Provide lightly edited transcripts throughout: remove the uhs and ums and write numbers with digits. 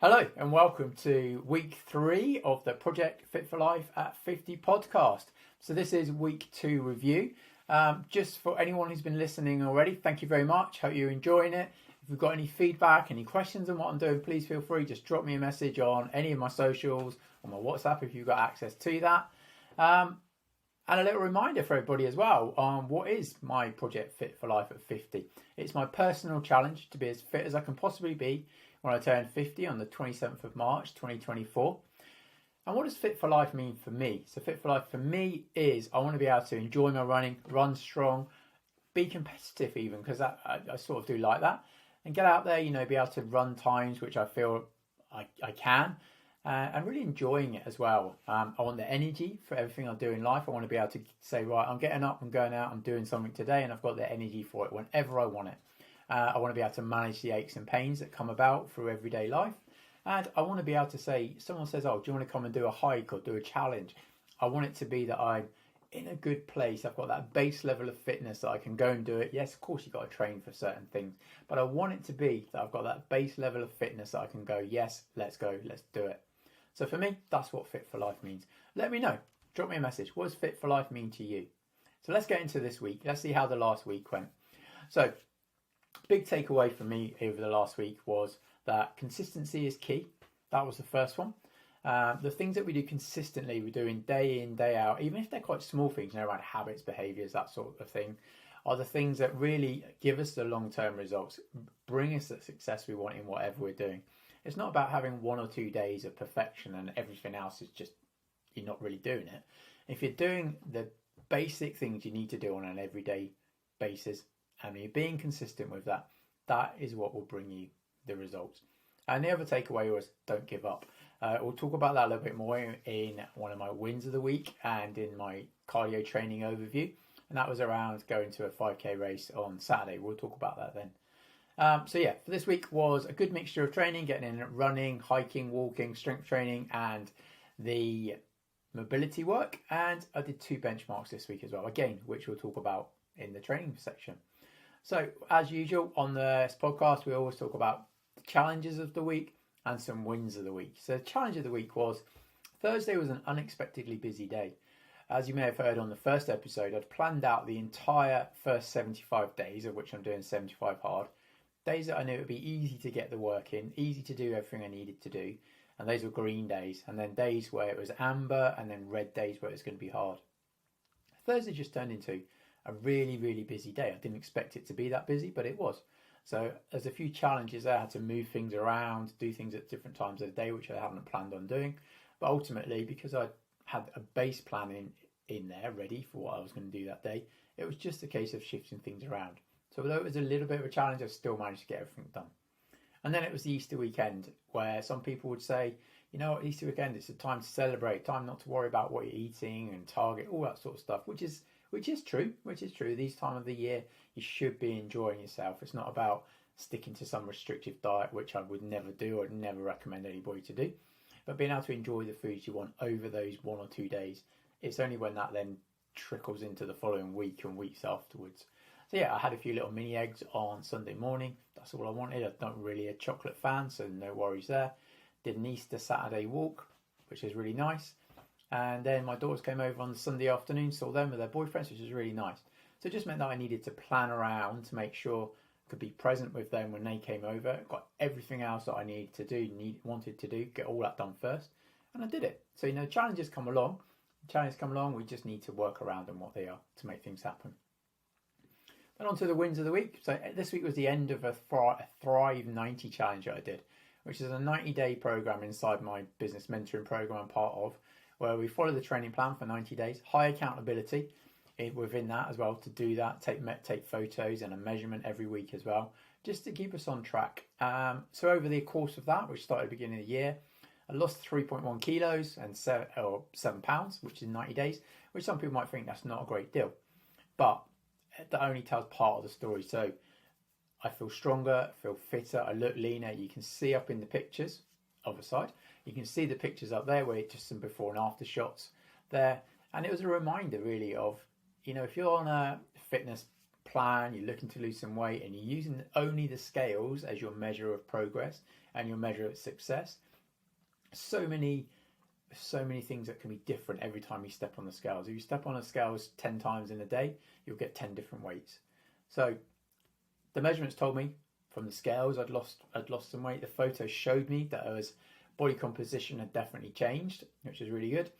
Hello and welcome to week 3 of the Project Fit for Life at 50 podcast. So this is week 2 review. Just for anyone who's been listening already, thank you very much. Hope you're enjoying it. If you've got any feedback, any questions on what I'm doing, please feel free. Just drop me a message on any of my socials, on my WhatsApp if you've got access to that. And a little reminder for everybody as well on what is my Project Fit for Life at 50. It's my personal challenge to be as fit as I can possibly be when I turn 50 on the 27th of March 2024. And what does Fit for Life mean for me? So Fit for Life for me is I want to be able to enjoy my running, run strong, be competitive even, because I sort of do like that, and get out there, be able to run times which I feel I can, and really enjoying it as well. I want the energy for everything I do in life. I want to be able to say, right, I'm getting up, I'm going out, I'm doing something today, and I've got the energy for it whenever I want it. I want to be able to manage the aches and pains that come about through everyday life. And I want to be able to say, someone says, oh, do you want to come and do a hike or do a challenge? I want it to be that I'm in a good place. I've got that base level of fitness that I can go and do it. Yes, of course, you've got to train for certain things. But I want it to be that I've got that base level of fitness that I can go, yes, let's go, let's do it. So for me, that's what Fit for Life means. Let me know. Drop me a message. What does Fit for Life mean to you? So let's get into this week. Let's see how the last week went. So big takeaway for me over the last week was that consistency is key. That was the first one. The things that we do consistently, we're doing day in, day out, even if they're quite small things, around habits, behaviours, that sort of thing, are the things that really give us the long-term results, bring us the success we want in whatever we're doing. It's not about having 1 or 2 days of perfection and everything else is just, you're not really doing it. If you're doing the basic things you need to do on an everyday basis, and you're being consistent with that, that is what will bring you the results. And the other takeaway was don't give up. We'll talk about that a little bit more in one of my wins of the week and in my cardio training overview. And that was around going to a 5k race on Saturday. We'll talk about that then. So for this week was a good mixture of training, getting in running, hiking, walking, strength training, and the mobility work. And I did 2 benchmarks this week as well, again, which we'll talk about in the training section. So as usual on this podcast, we always talk about the challenges of the week and some wins of the week. So the challenge of the week was Thursday was an unexpectedly busy day. As you may have heard on the first episode, I'd planned out the entire first 75 days, of which I'm doing 75 hard. Days that I knew it would be easy to get the work in, easy to do everything I needed to do. And those were green days. And then days where it was amber, and then red days where it was going to be hard. Thursday just turned into a really, really busy day. I didn't expect it to be that busy, but it was. So there's a few challenges there. I had to move things around, do things at different times of the day, which I hadn't planned on doing. But ultimately, because I had a base plan in there ready for what I was going to do that day, it was just a case of shifting things around. So although it was a little bit of a challenge, I still managed to get everything done. And then it was the Easter weekend, where some people would say, Easter weekend, it's a time to celebrate, time not to worry about what you're eating and target, all that sort of stuff, which is true. This time of the year, you should be enjoying yourself. It's not about sticking to some restrictive diet, which I would never do or never recommend anybody to do. But being able to enjoy the foods you want over those 1 or 2 days, it's only when that then trickles into the following week and weeks afterwards. So I had a few little mini eggs on Sunday morning. That's all I wanted. I'm not really a chocolate fan, so no worries there. Did an Easter Saturday walk, which is really nice. And then my daughters came over on the Sunday afternoon, saw them with their boyfriends, which was really nice. So it just meant that I needed to plan around to make sure I could be present with them when they came over. Got everything else that I needed to do, wanted to do, get all that done first. And I did it. So, challenges come along. We just need to work around them what they are to make things happen. Then on to the wins of the week. So this week was the end of a Thrive 90 challenge that I did, which is a 90-day program inside my business mentoring program I'm part of, where we follow the training plan for 90 days, high accountability within that as well to do that, take photos and a measurement every week as well, just to keep us on track. So over the course of that, which started at the beginning of the year, I lost 3.1 kilos and 7 pounds, which is 90 days, which some people might think that's not a great deal. But that only tells part of the story. So I feel stronger, I feel fitter, I look leaner. You can see up in the pictures other side. You can see the pictures up there where it's just some before and after shots there. And it was a reminder really of, if you're on a fitness plan, you're looking to lose some weight, and you're using only the scales as your measure of progress and your measure of success, so many things that can be different every time you step on the scales. If you step on the scales 10 times in a day, you'll get 10 different weights. So the measurements told me from the scales I'd lost some weight. The photos showed me that body composition had definitely changed, which is really good.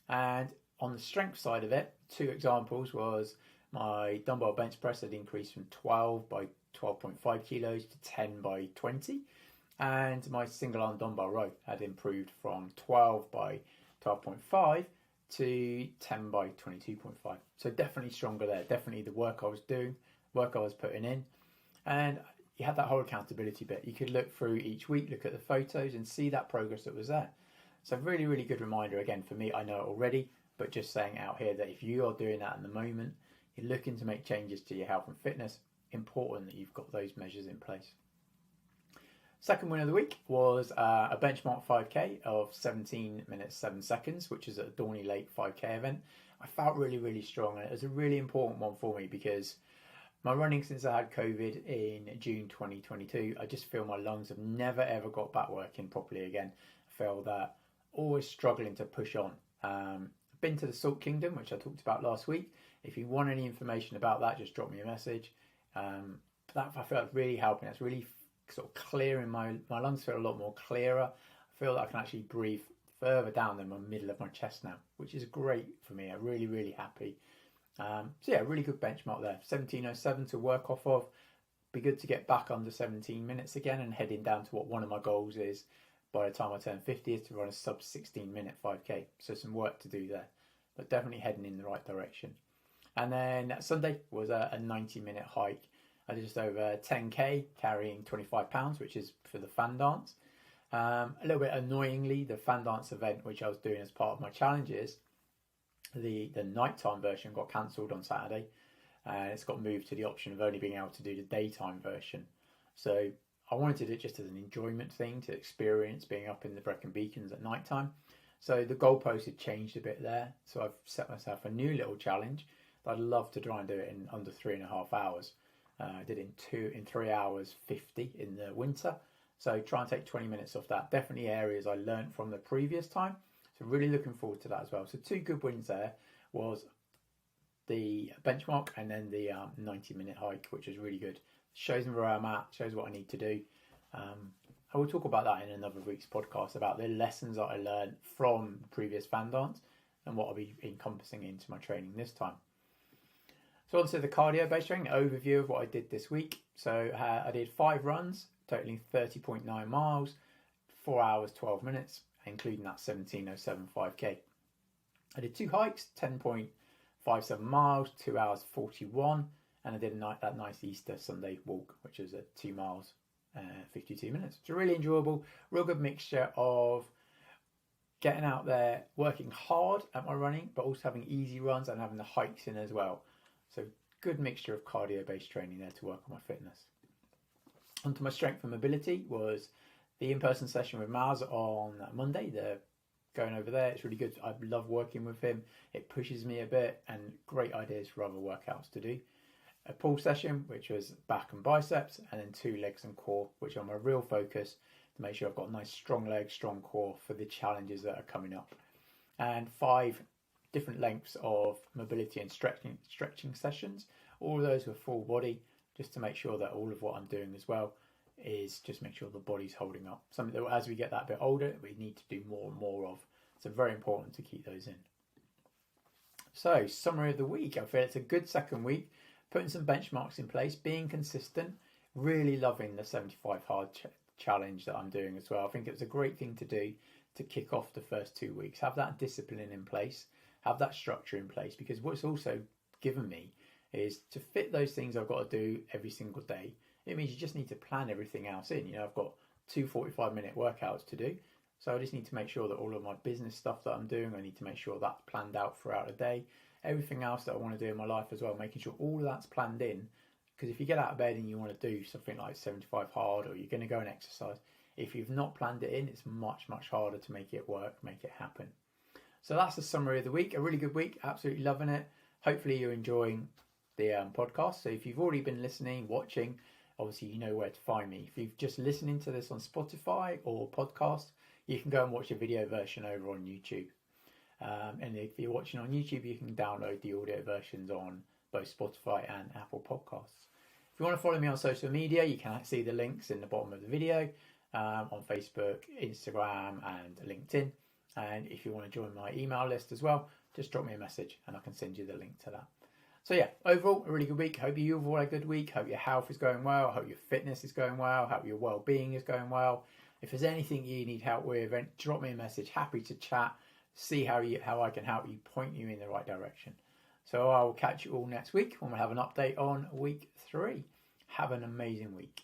And on the strength side of it, 2 examples was my dumbbell bench press had increased from 12 by 12.5 kilos to 10 by 20. And my single arm dumbbell row had improved from 12 by 12.5 to 10 by 22.5. So definitely stronger there. Definitely the work I was doing, work I was putting in. And you had that whole accountability bit. You could look through each week, look at the photos and see that progress that was there. So really, really good reminder. Again, for me, I know it already, but just saying out here that if you are doing that in the moment, you're looking to make changes to your health and fitness, important that you've got those measures in place. Second win of the week was a benchmark 5K of 17 minutes 7 seconds, which is at Dorney Lake 5K event. I felt really, really strong, and it was a really important one for me because my running since I had COVID in June 2022, I just feel my lungs have never ever got back working properly again. I feel that always struggling to push on. I've been to the Salt Kingdom, which I talked about last week. If you want any information about that, just drop me a message. That I feel like really helping. It's really sort of clearing my lungs feel a lot more clearer. I feel that I can actually breathe further down than the middle of my chest now, which is great for me. I'm really, really happy. So yeah, really good benchmark there. 17:07 to work off of. Be good to get back under 17 minutes again and heading down to what one of my goals is by the time I turn 50 is to run a sub 16 minute 5K. So some work to do there, but definitely heading in the right direction. And then Sunday was a 90-minute hike. I did just over 10k carrying 25 pounds, which is for the fan dance. A little bit annoyingly, the fan dance event, which I was doing as part of my challenges, the nighttime version got cancelled on Saturday, and it's got moved to the option of only being able to do the daytime version. So I wanted to do it just as an enjoyment thing to experience being up in the Brecon Beacons at nighttime. So the goalpost had changed a bit there. So I've set myself a new little challenge that I'd love to try and do it in under 3.5 hours. I did it in 3 hours 50 in the winter. So try and take 20 minutes off that. Definitely areas I learned from the previous time. So really looking forward to that as well. So 2 good wins there was the benchmark and then the 90-minute hike, which is really good. Shows me where I'm at, shows what I need to do. I will talk about that in another week's podcast about the lessons that I learned from the previous fan dance and what I'll be encompassing into my training this time. So on to the cardio-based training, overview of what I did this week. So I did 5 runs, totaling 30.9 miles, 4 hours, 12 minutes, including that 17:07 5K. I did 2 hikes, 10.57 miles, 2 hours 41, and I did that nice Easter Sunday walk, which was at 2 miles, 52 minutes. It's really enjoyable, real good mixture of getting out there, working hard at my running, but also having easy runs and having the hikes in as well. So good mixture of cardio-based training there to work on my fitness. Onto my strength and mobility was the in-person session with Maz on Monday. They're going over there. It's really good. I love working with him. It pushes me a bit and great ideas for other workouts to do. A pull session, which was back and biceps, and then 2 legs and core, which are my real focus to make sure I've got nice strong legs, strong core for the challenges that are coming up. And 5 different lengths of mobility and stretching sessions. All of those were full body, just to make sure that all of what I'm doing as well is just make sure the body's holding up. Something that as we get that bit older, we need to do more and more of. So very important to keep those in. So summary of the week. I feel it's a good second week, putting some benchmarks in place, being consistent, really loving the 75 hard challenge that I'm doing as well. I think it was a great thing to do to kick off the first 2 weeks, have that discipline in place, have that structure in place, because what's also given me is to fit those things I've got to do every single day. It means you just need to plan everything else in. You know, I've got 2 45-minute workouts to do. So I just need to make sure that all of my business stuff that I'm doing, I need to make sure that's planned out throughout the day. Everything else that I want to do in my life as well, making sure all of that's planned in. Because if you get out of bed and you want to do something like 75 hard, or you're going to go and exercise, if you've not planned it in, it's much, much harder to make it work, make it happen. So that's the summary of the week. A really good week, absolutely loving it. Hopefully you're enjoying the podcast. So if you've already been listening, watching, obviously you know where to find me. If you've just listening to this on Spotify or podcast, you can go and watch a video version over on YouTube. And if you're watching on YouTube, you can download the audio versions on both Spotify and Apple Podcasts. If you want to follow me on social media, you can see the links in the bottom of the video on Facebook, Instagram and LinkedIn. And if you want to join my email list as well, just drop me a message and I can send you the link to that. So yeah, overall, a really good week. Hope you've all had a good week. Hope your health is going well. Hope your fitness is going well. Hope your well-being is going well. If there's anything you need help with, then drop me a message. Happy to chat, see how I can help you, point you in the right direction. So I'll catch you all next week when we'll have an update on week 3. Have an amazing week.